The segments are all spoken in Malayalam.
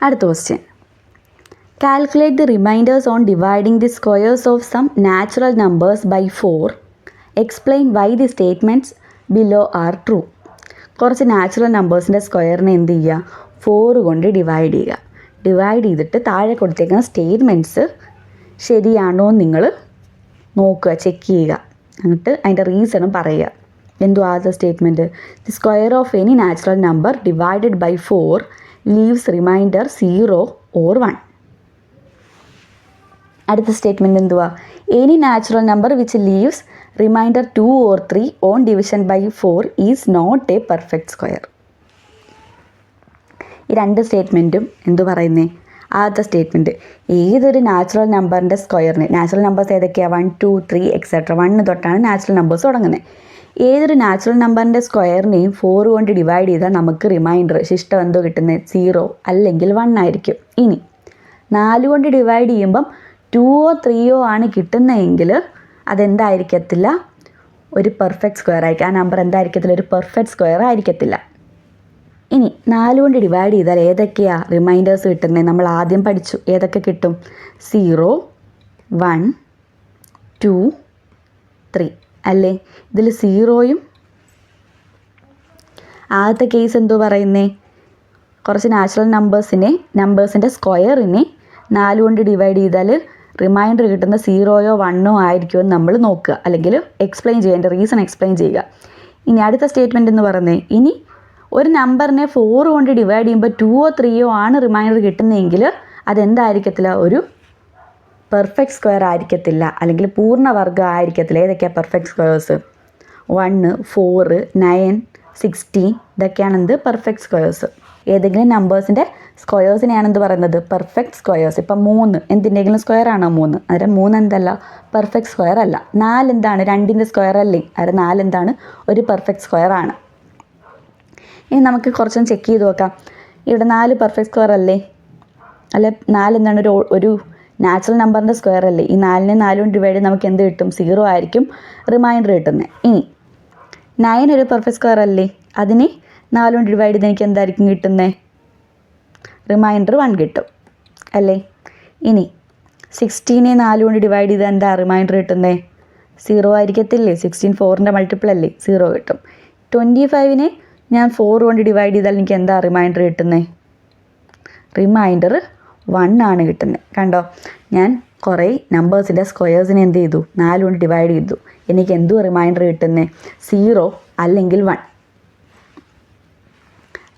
അടുത്ത question. Calculate the remainders on dividing the squares of sum natural numbers by 4. Explain why the statements below are true. കുറച്ച് നാച്ചുറൽ നമ്പേഴ്സിൻ്റെ സ്ക്വയറിനെ എന്ത് ചെയ്യുക? 4 കൊണ്ട് ഡിവൈഡ് ചെയ്യുക. ഡിവൈഡ് ചെയ്തിട്ട് താഴെ കൊടുത്തേക്കുന്ന സ്റ്റേറ്റ്മെൻറ്റ്സ് ശരിയാണോ എന്ന് നിങ്ങൾ നോക്കുക, ചെക്ക് ചെയ്യുക. എന്നിട്ട് അതിൻ്റെ റീസണും പറയുക. എന്തോ ആദ്യത്തെ statement? The square of any natural number divided by 4 leaves remainder 0 or 1. അടുത്ത സ്റ്റേറ്റ്മെൻറ്റ് എന്തുവാ? Any natural number which leaves remainder 2 or 3 on division by 4 is not a perfect square. ഈ രണ്ട് സ്റ്റേറ്റ്മെൻറ്റും എന്തു പറയുന്നേ? ആദ്യത്തെ സ്റ്റേറ്റ്മെൻറ്റ്, ഏതൊരു നാച്ചുറൽ നമ്പറിൻ്റെ സ്ക്വയറിന്, നാച്ചുറൽ നമ്പേഴ്സ് ഏതൊക്കെയാണ്? 1, 2, 3 എക്സെട്ര, 1 തൊട്ടാണ് നാച്ചുറൽ നമ്പേഴ്സ് തുടങ്ങുന്നത്. ഏതൊരു നാച്ചുറൽ നമ്പറിൻ്റെ സ്ക്വയറിനെയും 4 കൊണ്ട് ഡിവൈഡ് ചെയ്താൽ നമുക്ക് റിമൈൻഡർ ശിഷ്ടം എന്തോ കിട്ടുന്നത്? 0 അല്ലെങ്കിൽ 1 ആയിരിക്കും. ഇനി 4 കൊണ്ട് ഡിവൈഡ് ചെയ്യുമ്പം 2 or 3 ആണ് കിട്ടുന്നതെങ്കിൽ അതെന്തായിരിക്കത്തില്ല? ഒരു പെർഫെക്റ്റ് സ്ക്വയർ ആയിരിക്കും. ആ നമ്പർ എന്തായിരിക്കത്തില്ല? ഒരു പെർഫെക്റ്റ് സ്ക്വയർ ആയിരിക്കത്തില്ല. ഇനി 4 കൊണ്ട് ഡിവൈഡ് ചെയ്താൽ ഏതൊക്കെയാണ് റിമൈൻഡേഴ്സ് കിട്ടുന്നത്? നമ്മൾ ആദ്യം പഠിച്ചു. ഏതൊക്കെ കിട്ടും? 0, 1, 2, 3 അല്ലേ? ഇതിൽ 0യും ആദ്യത്തെ കേസ് എന്തോ പറയുന്നേ? കുറച്ച് നാച്ചുറൽ നമ്പേഴ്സിൻ്റെ സ്ക്വയറിനെ 4 കൊണ്ട് ഡിവൈഡ് ചെയ്താൽ റിമൈൻഡർ കിട്ടുന്ന 0യോ 1ഓ ആയിരിക്കുമെന്ന് നമ്മൾ നോക്കുക, അല്ലെങ്കിൽ എക്സ്പ്ലെയിൻ ചെയ്യുക, അതിൻ്റെ റീസൺ എക്സ്പ്ലെയിൻ ചെയ്യുക. ഇനി അടുത്ത സ്റ്റേറ്റ്മെൻറ്റ് എന്ന് പറയുന്നത്, ഇനി ഒരു നമ്പറിനെ 4 കൊണ്ട് ഡിവൈഡ് ചെയ്യുമ്പോൾ 2 or 3 ആണ് റിമൈൻഡർ കിട്ടുന്നതെങ്കിൽ അതെന്തായിരിക്കത്തില്ല? ഒരു പെർഫെക്റ്റ് സ്ക്വയർ ആയിരിക്കത്തില്ല, അല്ലെങ്കിൽ പൂർണ്ണവർഗ്ഗം ആയിരിക്കത്തില്ല. ഏതൊക്കെയാണ് പെർഫെക്റ്റ് സ്ക്വയേഴ്സ്? 1, 4, 9, 16 ഇതൊക്കെയാണ് എന്ത്? Perfect squares. ഏതെങ്കിലും നമ്പേഴ്സിൻ്റെ സ്ക്വയേഴ്സിനെയാണ് എന്ത് പറയുന്നത്? Perfect squares. ഇപ്പം 3 എന്തിൻ്റെങ്കിലും സ്ക്വയർ ആണോ? 3. അന്നേരം 3 എന്തല്ല? പെർഫെക്റ്റ് സ്ക്വയർ അല്ല. 4 എന്താണ്? 2ൻ്റെ സ്ക്വയർ അല്ലേ? അന്നേരം 4 എന്താണ്? ഒരു പെർഫെക്റ്റ് സ്ക്വയർ ആണ്. ഇനി നമുക്ക് കുറച്ചൊന്ന് ചെക്ക് ചെയ്ത് നോക്കാം. ഇവിടെ 4 പെർഫെക്റ്റ് സ്ക്വയർ അല്ലേ? അല്ലെ 4 എന്താണ്? ഒരു നാച്ചുറൽ നമ്പറിൻ്റെ സ്ക്വയർ അല്ലേ? ഈ 4നെ 4 കൊണ്ട് ഡിവൈഡ് ചെയ്ത് നമുക്ക് എന്ത് കിട്ടും? 0 ആയിരിക്കും റിമൈൻഡർ കിട്ടുന്നത്. ഇനി 9 ഒരു പെർഫെക്റ്റ് സ്ക്വയർ അല്ലേ? അതിനെ 4 കൊണ്ട് ഡിവൈഡ് ചെയ്ത് എനിക്ക് എന്തായിരിക്കും കിട്ടുന്നത്? റിമൈൻഡർ 1 കിട്ടും അല്ലേ? ഇനി 16നെ 4 കൊണ്ട് ഡിവൈഡ് ചെയ്താൽ എന്താ റിമൈൻഡർ കിട്ടുന്നത്? 0 ആയിരിക്കത്തില്ലേ? 16 4ൻ്റെ മൾട്ടിപ്പിൾ അല്ലേ? 0 കിട്ടും. 25നെ ഞാൻ 4 കൊണ്ട് ഡിവൈഡ് ചെയ്താൽ എനിക്ക് എന്താ റിമൈൻഡർ കിട്ടുന്നത്? റിമൈൻഡർ 1 ആണ് കിട്ടുന്നത്. കണ്ടോ, ഞാൻ കുറേ നമ്പേഴ്സിൻ്റെ സ്ക്വയേഴ്സിനെ എന്ത് ചെയ്തു? 4 കൊണ്ട് ഡിവൈഡ് ചെയ്തു. എനിക്ക് എന്തോ റിമൈൻഡർ കിട്ടുന്നത്? 0 അല്ലെങ്കിൽ 1.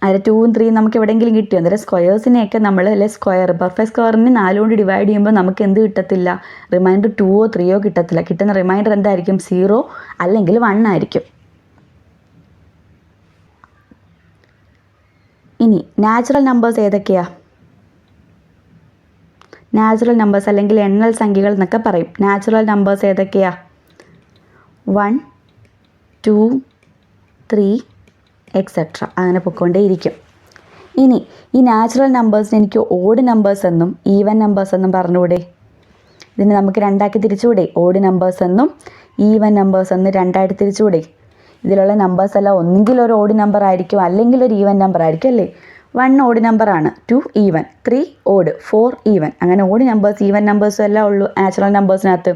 അതിൽ 2ഉം 3യും നമുക്ക് എവിടെയെങ്കിലും കിട്ടിയോ? അന്നേരം സ്ക്വയേഴ്സിനെയൊക്കെ നമ്മൾ പെർഫെക്റ്റ് സ്ക്വയറിനെ 4 കൊണ്ട് ഡിവൈഡ് ചെയ്യുമ്പോൾ നമുക്ക് എന്ത് കിട്ടത്തില്ല? റിമൈൻഡർ 2ഓ 3ഓ കിട്ടത്തില്ല. കിട്ടുന്ന റിമൈൻഡർ എന്തായിരിക്കും? 0 അല്ലെങ്കിൽ 1 ആയിരിക്കും. ഇനി നാച്ചുറൽ നമ്പേഴ്സ് ഏതൊക്കെയാണ്? നാച്ചുറൽ നമ്പേഴ്സ് അല്ലെങ്കിൽ എണ്ണൽ സംഖ്യകൾ എന്നൊക്കെ പറയും. നാച്ചുറൽ നമ്പേഴ്സ് ഏതൊക്കെയാണ്? 1, 2, 3 എക്സെട്ര, അങ്ങനെ പൊയ്ക്കൊണ്ടേയിരിക്കും. ഇനി ഈ നാച്ചുറൽ നമ്പേഴ്സിന് എനിക്ക് ഓഡ് നമ്പേഴ്സ് എന്നും ഈവൻ നമ്പേഴ്സ് എന്നും പറഞ്ഞുകൂടെ? ഇതിനെ നമുക്ക് രണ്ടാക്കി തിരിച്ചുകൂടെ? ഓഡ് നമ്പേഴ്സ് എന്നും ഈവൻ നമ്പേഴ്സ് എന്നും രണ്ടായിട്ട് തിരിച്ചുകൂടെ? ഇതിലുള്ള നമ്പേഴ്സ് എല്ലാം ഒന്നുകിൽ ഒരു ഓഡ് നമ്പർ ആയിരിക്കും, അല്ലെങ്കിൽ ഒരു ഈവൻ നമ്പർ ആയിരിക്കും അല്ലേ? 1 ഓഡ് നമ്പറാണ്, 2 ഈവൻ, 3 ഓഡ്, 4 ഈവൻ. അങ്ങനെ ഓഡ് നമ്പേഴ്സ് ഈവൻ നമ്പേഴ്സും എല്ലാം ഉള്ളൂ നാച്ചുറൽ നമ്പേഴ്സിനകത്ത്.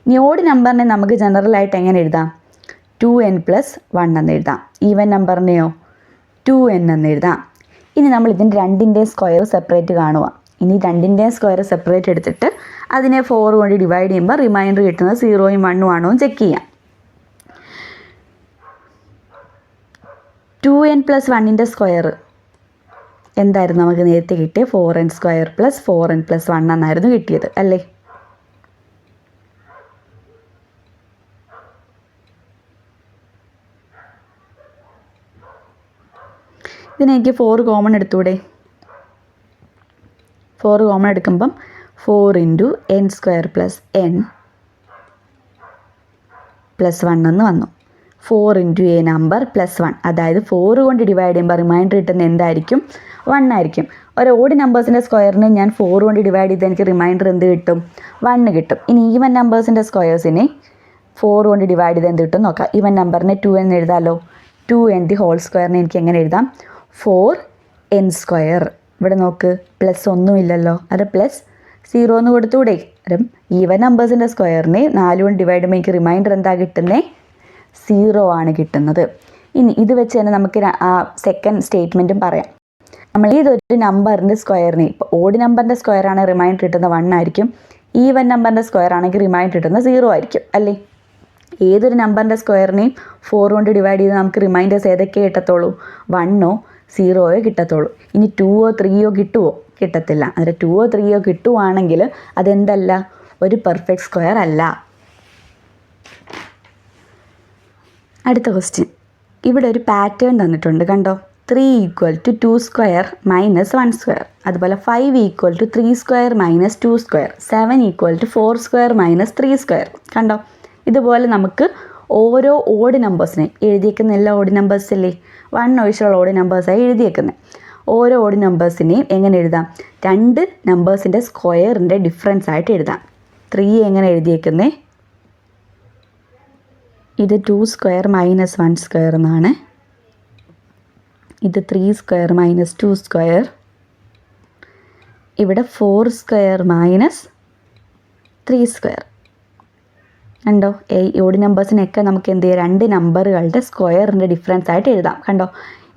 ഇനി ഓഡ് നമ്പറിനെ നമുക്ക് ജനറലായിട്ട് എങ്ങനെ എഴുതാം? 2n+1 എന്ന് എഴുതാം. ഈവൻ നമ്പറിനെയോ 2n എന്ന് എഴുതാം. ഇനി നമ്മൾ ഇതിൻ്റെ രണ്ടിൻ്റെയും സ്ക്വയർ സെപ്പറേറ്റ് കാണുക. ഇനി രണ്ടിൻ്റെയും സ്ക്വയർ സെപ്പറേറ്റ് എടുത്തിട്ട് അതിനെ 4 കൊണ്ട് ഡിവൈഡ് ചെയ്യുമ്പോൾ റിമൈൻഡർ കിട്ടുന്നത് 0ഉം 1ഉം ആണോ എന്ന് ചെക്ക് ചെയ്യാം. 2n+1ൻ്റെ സ്ക്വയർ എന്തായിരുന്നു നമുക്ക് നേരത്തെ കിട്ടിയത്? 4n² + 4n+1 എന്നായിരുന്നു കിട്ടിയത് അല്ലേ? ഇതിനെനിക്ക് 4 കോമൺ എടുത്തൂടെ? 4 കോമൺ എടുക്കുമ്പം 4 × n² + n+1 എന്ന് വന്നു. 4 × a നമ്പർ +1, അതായത് 4 കൊണ്ട് ഡിവൈഡ് ചെയ്യുമ്പോൾ റിമൈൻഡർ കിട്ടുന്ന എന്തായിരിക്കും? 1 ആയിരിക്കും. ഒരു ഓഡ് നമ്പേഴ്സിൻ്റെ സ്ക്വയറിനെ ഞാൻ 4 കൊണ്ട് ഡിവൈഡ് ചെയ്ത് എനിക്ക് റിമൈൻഡർ എന്ത് കിട്ടും? 1 കിട്ടും. ഇനി ഈവൻ നമ്പേഴ്സിൻ്റെ സ്ക്വയേഴ്സിനെ 4 കൊണ്ട് ഡിവൈഡ് ചെയ്ത് എന്ത് കിട്ടും നോക്കാം. ഈവൻ നമ്പറിനെ 2 എന്ന് എഴുതാമല്ലോ. 2n² എനിക്ക് എങ്ങനെ എഴുതാം? 4n². ഇവിടെ നോക്ക് പ്ലസ് ഒന്നുമില്ലല്ലോ, അത് പ്ലസ് 0 എന്ന് കൊടുത്തൂടെ. അരം ഈവൻ നമ്പേഴ്സിൻ്റെ സ്ക്വയറിനെ 4 കൊണ്ട് ഡിവൈഡ് ചെയ്യുമ്പോൾ എനിക്ക് റിമൈൻഡർ എന്താ കിട്ടുന്നത്? 0 ആണ് കിട്ടുന്നത്. ഇനി ഇത് വെച്ച് തന്നെ നമുക്ക് ആ സെക്കൻഡ് സ്റ്റേറ്റ്മെൻറ്റും പറയാം. നമ്മൾ ഏതൊരു നമ്പറിൻ്റെ സ്ക്വയറിനെ, ഇപ്പോൾ ഓഡ് നമ്പറിൻ്റെ സ്ക്വയർ ആണെങ്കിൽ റിമൈൻഡർ കിട്ടുന്ന 1 ആയിരിക്കും, ഈവൻ നമ്പറിൻ്റെ സ്ക്വയർ ആണെങ്കിൽ റിമൈൻഡർ കിട്ടുന്ന 0 ആയിരിക്കും അല്ലേ. ഏതൊരു നമ്പറിൻ്റെ സ്ക്വയറിനെയും 4 കൊണ്ട് ഡിവൈഡ് ചെയ്ത് നമുക്ക് റിമൈൻഡേഴ്സ് ഏതൊക്കെ കിട്ടത്തുള്ളൂ? 1ഓ 0ഓ കിട്ടത്തുള്ളൂ. ഇനി 2ഓ 3ഓ കിട്ടുമോ? കിട്ടത്തില്ല. അതിൽ 2ഓ 3ഓ കിട്ടുവാണെങ്കിൽ അതെന്തല്ല? ഒരു പെർഫെക്റ്റ് സ്ക്വയർ അല്ല. അടുത്ത ക്വസ്റ്റ്യൻ. ഇവിടെ ഒരു പാറ്റേൺ തന്നിട്ടുണ്ട് കണ്ടോ. 3 = 2 സ്ക്വയർ മൈനസ് 1 സ്ക്വയർ, അതുപോലെ 5 = 3 square minus 2 square, 7 = 4 square minus 3 square. കണ്ടോ, ഇതുപോലെ നമുക്ക് ഓരോ ഓഡ് നമ്പേഴ്സിനെ എഴുതിയേക്കുന്ന എല്ലാ ഓഡ് നമ്പേഴ്സ് അല്ലേ, 1 ഒഴിച്ചുള്ള ഓഡ് നമ്പേഴ്സായി എഴുതിയേക്കുന്നത്. ഓരോ ഓഡ് നമ്പേഴ്സിനെയും എങ്ങനെ എഴുതാം? 2 നമ്പേഴ്സിൻ്റെ സ്ക്വയറിൻ്റെ ഡിഫറൻസ് ആയിട്ട് എഴുതാം. 3 എങ്ങനെ എഴുതിയേക്കുന്നത്? ഇത് 2 സ്ക്വയർ മൈനസ് 1 സ്ക്വയർ എന്നാണ്. ഇത് 3 സ്ക്വയർ മൈനസ് 2 സ്ക്വയർ. ഇവിടെ 4 സ്ക്വയർ മൈനസ് 3 സ്ക്വയർ. കണ്ടോ, ഈ ഓഡ് നമ്പേഴ്സിനൊക്കെ നമുക്ക് എന്ത് ചെയ്യാം? 2 നമ്പറുകളുടെ സ്ക്വയറിൻ്റെ ഡിഫറൻസ് ആയിട്ട് എഴുതാം. കണ്ടോ,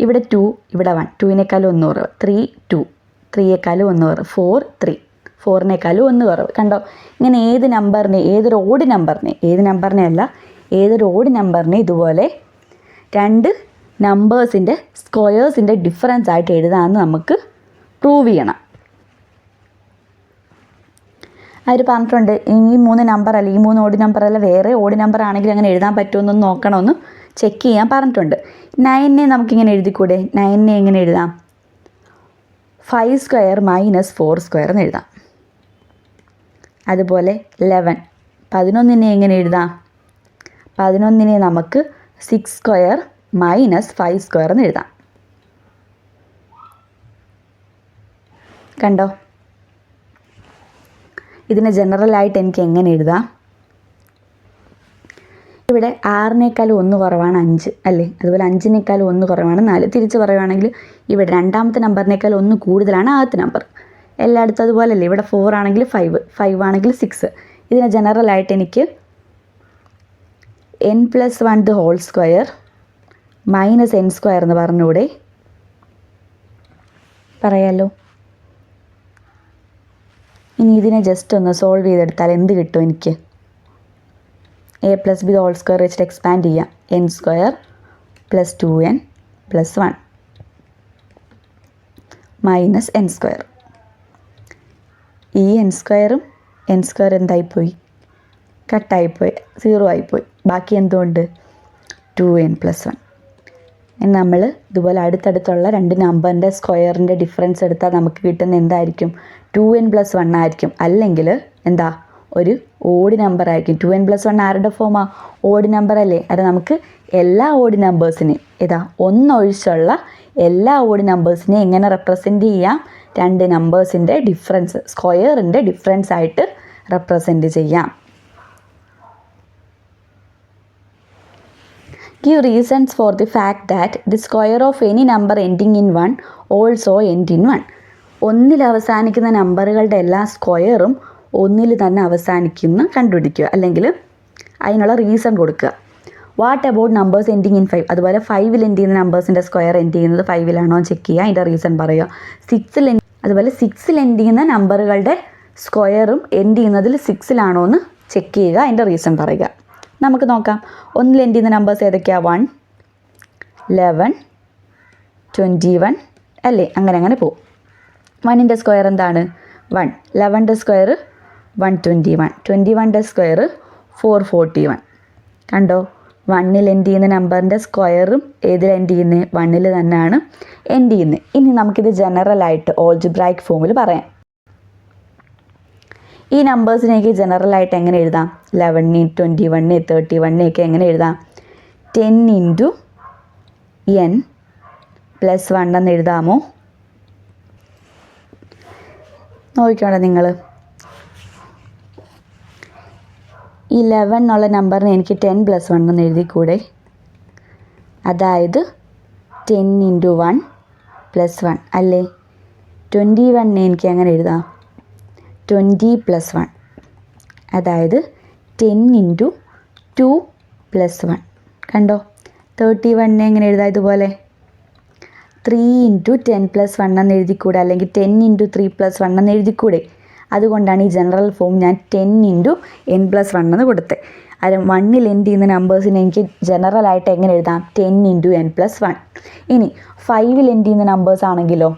ഇവിടെ 2, ഇവിടെ 1, 2-നേക്കാളും 1 കുറവ്, 3 2, 3-യേക്കാളും 1 കുറവ്, 4 3, 4-നേക്കാളും 1 കുറവ്. കണ്ടോ, ഇങ്ങനെ ഏത് നമ്പറിനെ, ഏതൊരു ഓഡ് നമ്പറിനെ, ഏതൊരു ഓഡ് നമ്പറിനെ ഇതുപോലെ 2 നമ്പേഴ്സിൻ്റെ സ്ക്വയേഴ്സിൻ്റെ ഡിഫറൻസ് ആയിട്ട് എഴുതാമെന്ന് നമുക്ക് പ്രൂവ് ചെയ്യണം. അവർ പറഞ്ഞിട്ടുണ്ട് ഈ 3 നമ്പറല്ല, ഈ 3 ഓഡ് നമ്പറല്ല, വേറെ ഓഡ് നമ്പർ ആണെങ്കിൽ അങ്ങനെ എഴുതാൻ പറ്റുമെന്നൊന്ന് നോക്കണമെന്ന് ചെക്ക് ചെയ്യാൻ പറഞ്ഞിട്ടുണ്ട്. 9നെ നമുക്കിങ്ങനെ എഴുതിക്കൂടെ? 9നെ എങ്ങനെ എഴുതാം? 5 സ്ക്വയർ മൈനസ് 4 സ്ക്വയർ എന്ന് എഴുതാം. അതുപോലെ 11നെ എങ്ങനെ എഴുതാം? 11നെ നമുക്ക് 6 സ്ക്വയർ മൈനസ് 5 സ്ക്വയർ എന്ന് എഴുതാം. കണ്ടോ, ഇതിനെ ജനറലായിട്ട് എനിക്ക് എങ്ങനെ എഴുതാം? ഇവിടെ 6-നേക്കാളും 1 കുറവാണ് 5 അല്ലേ, അതുപോലെ 5-നേക്കാളും 1 കുറവാണ് 4. തിരിച്ച് പറയുവാണെങ്കിൽ ഇവിടെ രണ്ടാമത്തെ നമ്പറിനേക്കാൾ 1 കൂടുതലാണ് ആദ്യത്തെ നമ്പർ. എല്ലായിടത്തും അതുപോലെ അല്ലേ. ഇവിടെ 4 ആണെങ്കിൽ 5, 5 ആണെങ്കിൽ 6. ഇതിനെ ജനറലായിട്ട് എനിക്ക് n+1 മൈനസ് n സ്ക്വയർ എന്ന് പറഞ്ഞൂടെ? പറയാലോ. ഇനി ഇതിനെ ജസ്റ്റ് ഒന്ന് സോൾവ് ചെയ്തെടുത്താൽ എന്ത് കിട്ടും എനിക്ക്? a+b² വെച്ചിട്ട് എക്സ്പാൻഡ് ചെയ്യാം. n² + 2n + 1 minus n². ഈ n² എന്തായിപ്പോയി? കട്ടായിപ്പോയി, 0 ആയിപ്പോയി. ബാക്കി എന്തുകൊണ്ട്? 2n + 1. നമ്മൾ ഇതുപോലെ അടുത്തടുത്തുള്ള 2 നമ്പറിൻ്റെ സ്ക്വയറിൻ്റെ ഡിഫറൻസ് എടുത്താൽ നമുക്ക് കിട്ടുന്ന എന്തായിരിക്കും? 2n + 1 ആയിരിക്കും. അല്ലെങ്കിൽ എന്താ, ഒരു ഓഡ് നമ്പർ ആയിരിക്കും. 2n + 1 ആരുടെ ഫോമാ? ഓഡ് നമ്പർ അല്ലേ. അത് നമുക്ക് എല്ലാ ഓഡ് നമ്പേഴ്സിനെയും ഏതാ, 1 ഒഴിച്ചുള്ള എല്ലാ ഓഡ് നമ്പേഴ്സിനെയും എങ്ങനെ റെപ്രസെൻറ്റ് ചെയ്യാം? 2 നമ്പേഴ്സിൻ്റെ ഡിഫറൻസ്, സ്ക്വയറിൻ്റെ ഡിഫറൻസ് ആയിട്ട് റെപ്രസെൻറ്റ് ചെയ്യാം. Give reasons for the fact that the square of any number ending in 1 also end in 1. 1-ൽ അവസാനിക്കുന്ന നമ്പറുകളുടെ എല്ലാ സ്ക്വയറും 1-ൽ തന്നെ അവസാനിക്കുന്ന കണ്ടുപിടിക്കുക, അല്ലെങ്കിൽ അതിനുള്ള റീസൺ കൊടുക്കുക. What about numbers ending in 5? അതുപോലെ 5-ൽ എൻഡ് ചെയ്യുന്ന നമ്പേഴ്സിൻ്റെ സ്ക്വയർ എൻഡ് ചെയ്യുന്നത് 5-ലാണോ ചെക്ക് ചെയ്യുക, അതിൻ്റെ റീസൺ പറയുക. 6-ൽ എൻഡ് ചെയ്യുന്ന നമ്പറുകളുടെ സ്ക്വയറും എൻഡ് ചെയ്യുന്നതിൽ 6-ലാണോ എന്ന് ചെക്ക് ചെയ്യുക, അതിൻ്റെ റീസൺ പറയുക. നമുക്ക് നോക്കാം. 1-ൽ എൻഡ് ചെയ്യുന്ന നമ്പേഴ്സ് ഏതൊക്കെയാണ്? 1, 11, 21 അല്ലേ, അങ്ങനെ പോകും. 1-ൻ്റെ സ്ക്വയർ എന്താണ്? 1. 11ൻ്റെ സ്ക്വയർ 121, 21ൻ്റെ സ്ക്വയർ 441. കണ്ടോ, 1-ൽ എൻഡ് ചെയ്യുന്ന നമ്പറിൻ്റെ സ്ക്വയറും ഏതിൽ എൻഡ് ചെയ്യുന്നത്? 1-ൽ തന്നെയാണ് എൻഡ് ചെയ്യുന്നത്. ഇനി നമുക്കിത് ജനറലായിട്ട് ഓൾജിബ്രായിക് ഫോമിൽ പറയാം. ഈ നമ്പേഴ്സിനെയൊക്കെ ജനറലായിട്ട് എങ്ങനെ എഴുതാം? 11, 21, 31 ഒക്കെ എങ്ങനെ എഴുതാം? 10 × n + 1 എന്ന് എഴുതാമോ? നോക്കിക്കോട്ടെ നിങ്ങൾ. 11 എന്നുള്ള നമ്പറിന് എനിക്ക് 10 + 1 എന്ന് എഴുതിക്കൂടെ? അതായത് 10 × 1 + 1 അല്ലേ. 21 എനിക്ക് എങ്ങനെ എഴുതാം? 20 + 1, അതായത് 10 × 2 + 1. കണ്ടോ? 31 എങ്ങനെ എഴുതാം? ഇതുപോലെ 3 × 10 + 1 എന്ന് എഴുതിക്കൂടെ, അല്ലെങ്കിൽ 10 × 3 + 1 എന്ന് എഴുതിക്കൂടെ? അതുകൊണ്ടാണ് ഈ ജനറൽ ഫോം ഞാൻ 10 × n + 1 എന്ന് കൊടുത്തത്. അത് 1ൽ എൻഡ് ചെയ്യുന്ന നമ്പേഴ്സിനെ എനിക്ക് ജനറലായിട്ട് എങ്ങനെ എഴുതാം? 10 × n + 1. ഇനി 5ൽ എൻഡ് ചെയ്യുന്ന നമ്പേഴ്സ് ആണെങ്കിലോ,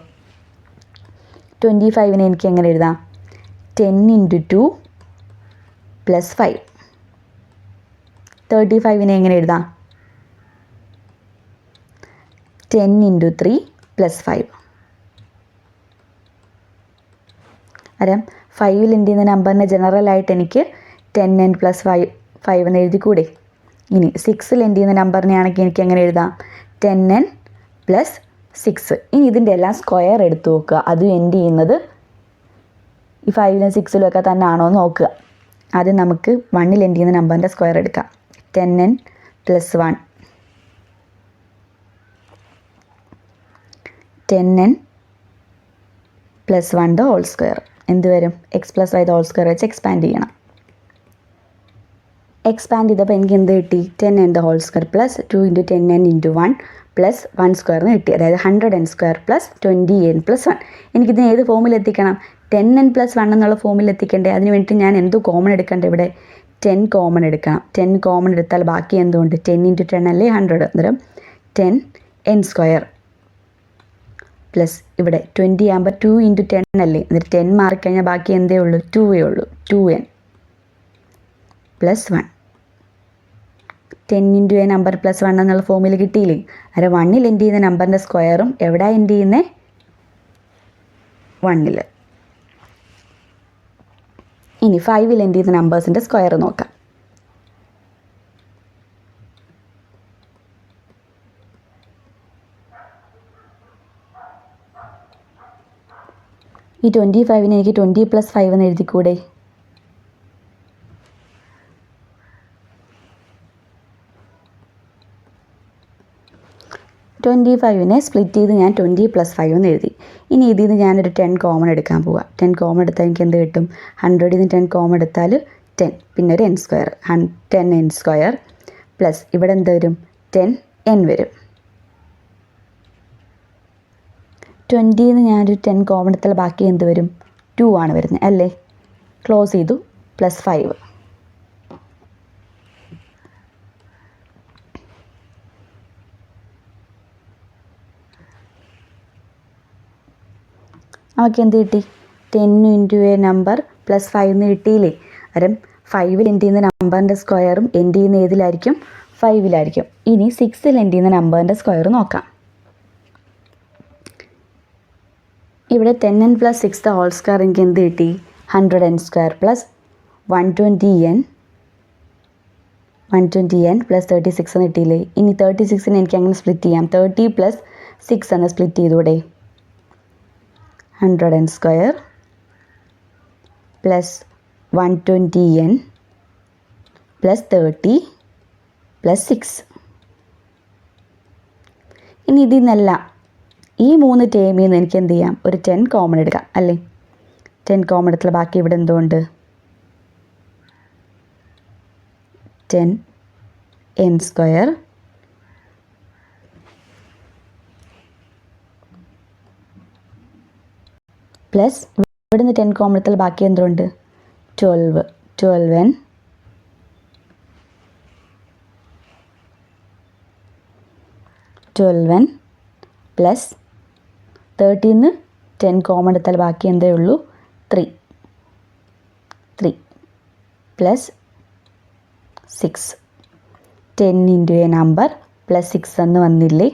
25നെ എനിക്ക് എങ്ങനെ എഴുതാം? 10 × 2 + 5. 35നെ എങ്ങനെ എഴുതാം? 10 × 3 + 5. അരം 5ൽ എൻഡ് ചെയ്യുന്ന നമ്പറിനെ ജനറലായിട്ട് എനിക്ക് 10n + 5 എന്ന് എഴുതിക്കൂടെ? ഇനി 6ൽ എൻഡ് ചെയ്യുന്ന നമ്പറിനെ ആണെങ്കിൽ എനിക്ക് എങ്ങനെ എഴുതാം? 10n + 6. ഇനി ഇതിൻ്റെ എല്ലാം സ്ക്വയർ എടുത്ത് നോക്കുക. അതും എൻഡ് ചെയ്യുന്നത് ഈ 5ലും 6ലും ഒക്കെ തന്നെ ആണോ എന്ന് നോക്കുക. ആദ്യം നമുക്ക് 1ൽ എൻഡ് ചെയ്യുന്ന നമ്പറിൻ്റെ സ്ക്വയർ എടുക്കാം. 10n + 1, 10n + 1 ഹോൾ സ്ക്വയർ എന്ത് വരും? x + y ഹോൾ സ്ക്വയർ വെച്ച് എക്സ്പാൻഡ് ചെയ്യണം. എക്സ്പാൻഡ് ചെയ്തപ്പോൾ എനിക്ക് എന്ത് കിട്ടി? 10n whole square + 2 × 10n × 1 + 1 square എന്ന് കിട്ടി. അതായത് 100n സ്ക്വയർ + 20n + 1. എനിക്കിതിനെ ഏത് ഫോമിൽ എത്തിക്കണം? 10n + 1 എന്നുള്ള ഫോമിൽ എത്തിക്കണ്ടേ? അതിന് വേണ്ടി ഞാൻ എന്ത് കോമൺ എടുക്കണ്ടേ? ഇവിടെ 10 കോമൺ എടുക്കണം. 10 കോമൺ എടുത്താൽ ബാക്കി എന്തുകൊണ്ട്? 10 × 10 അല്ലേ 100. അന്നേരം 10n സ്ക്വയർ പ്ലസ് ഇവിടെ 20 ആകുമ്പോൾ 2 × 10 അല്ലേ, എന്നിട്ട് 10 മാറിക്കഴിഞ്ഞാൽ ബാക്കി എന്തേ ഉള്ളൂ? 2 ഉള്ളൂ. 2n + 1. 10 × a നമ്പർ + 1 എന്നുള്ള ഫോമിൽ കിട്ടിയില്ലേ? അര 1ൽ എൻഡ് ചെയ്യുന്ന നമ്പറിൻ്റെ സ്ക്വയറും എവിടെ എൻഡ് ചെയ്യുന്നത്? 1ൽ. ഇനി 5ൽ എൻഡ് ചെയ്യുന്ന നമ്പേഴ്സിൻ്റെ സ്ക്വയർ നോക്കാം. ഈ 25നെ എനിക്ക് 20 + 5 എന്ന് എഴുതിക്കൂടെ? ട്വൻറ്റി 5നെ സ്പ്ലിറ്റ് ചെയ്ത് ഞാൻ 20 + 5 എന്ന് എഴുതി. ഇനി ഇതിൽ നിന്ന് ഞാനൊരു 10 കോമൺ എടുക്കാൻ പോവാം. 10 കോമൺ എടുത്താൽ എനിക്ക് എന്ത് കിട്ടും? 100ൽ നിന്ന് 10 കോമൺ എടുത്താൽ 10, പിന്നെ ഒരു n square, 10n square plus ഇവിടെ എന്ത് വരും? 10n വരും. 20ൽ നിന്ന് ഞാനൊരു 10 കോമൺ എടുത്താൽ ബാക്കി എന്ത് വരും? 2 ആണ് വരുന്നത് അല്ലേ? ക്ലോസ് ചെയ്തു +5. നമുക്ക് എന്ത് കിട്ടി? 10 × a നമ്പർ +5 എന്ന് കിട്ടിയില്ലേ? അരം 5ൽ എൻഡ് ചെയ്യുന്ന നമ്പറിൻ്റെ സ്ക്വയറും എൻഡ് ചെയ്യുന്ന ഏതിലായിരിക്കും? 5ലായിരിക്കും. ഇനി 6ൽ എൻഡ് ചെയ്യുന്ന നമ്പറിൻ്റെ സ്ക്വയർ നോക്കാം. ഇവിടെ 10n + 6 ഹോൾ സ്ക്വയർ എനിക്ക് എന്ത് കിട്ടി? 100n സ്ക്വയർ പ്ലസ് 120n + 36 എന്ന് കിട്ടിയില്ലേ? ഇനി 36നെ എനിക്ക് അങ്ങനെ സ്പ്ലിറ്റ് ചെയ്യാം. 30 + 6 എന്ന് സ്പ്ലിറ്റ് ചെയ്തൂടെ? 100n square plus 120n + 30 + 6. ഇനി ഇതിൽ നിന്നെല്ലാം ഈ 3 ടേമിൽ നിന്ന് എനിക്ക് എന്ത് ചെയ്യാം? ഒരു 10 കോമൺ എടുക്കാം അല്ലേ? 10 കോമൺ എടുത്താൽ ബാക്കി ഇവിടെ എന്തുകൊണ്ട്? 10n സ്ക്വയർ പ്ലസ് ഇവിടെ നിന്ന് 10 കോമൺ എടുത്താൽ ബാക്കി എന്തുകൊണ്ട്? 12n പ്ലസ് 30ൽ നിന്ന് 10 കോമൺ എടുത്താൽ ബാക്കി എന്തേ ഉള്ളൂ? 3 പ്ലസ് 6. 10 × a നമ്പർ +6 എന്ന് വന്നില്ലേ?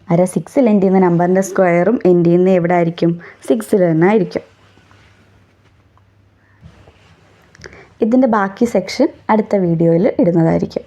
അര 6ൽ എൻഡ് ചെയ്യുന്ന നമ്പറിൻ്റെ സ്ക്വയറും എൻഡ് ചെയ്യുന്ന എവിടെ ആയിരിക്കും? 6ൽ തന്നെ ആയിരിക്കും. ഇതിൻ്റെ ബാക്കി സെക്ഷൻ അടുത്ത വീഡിയോയിൽ ഇടുന്നതായിരിക്കും.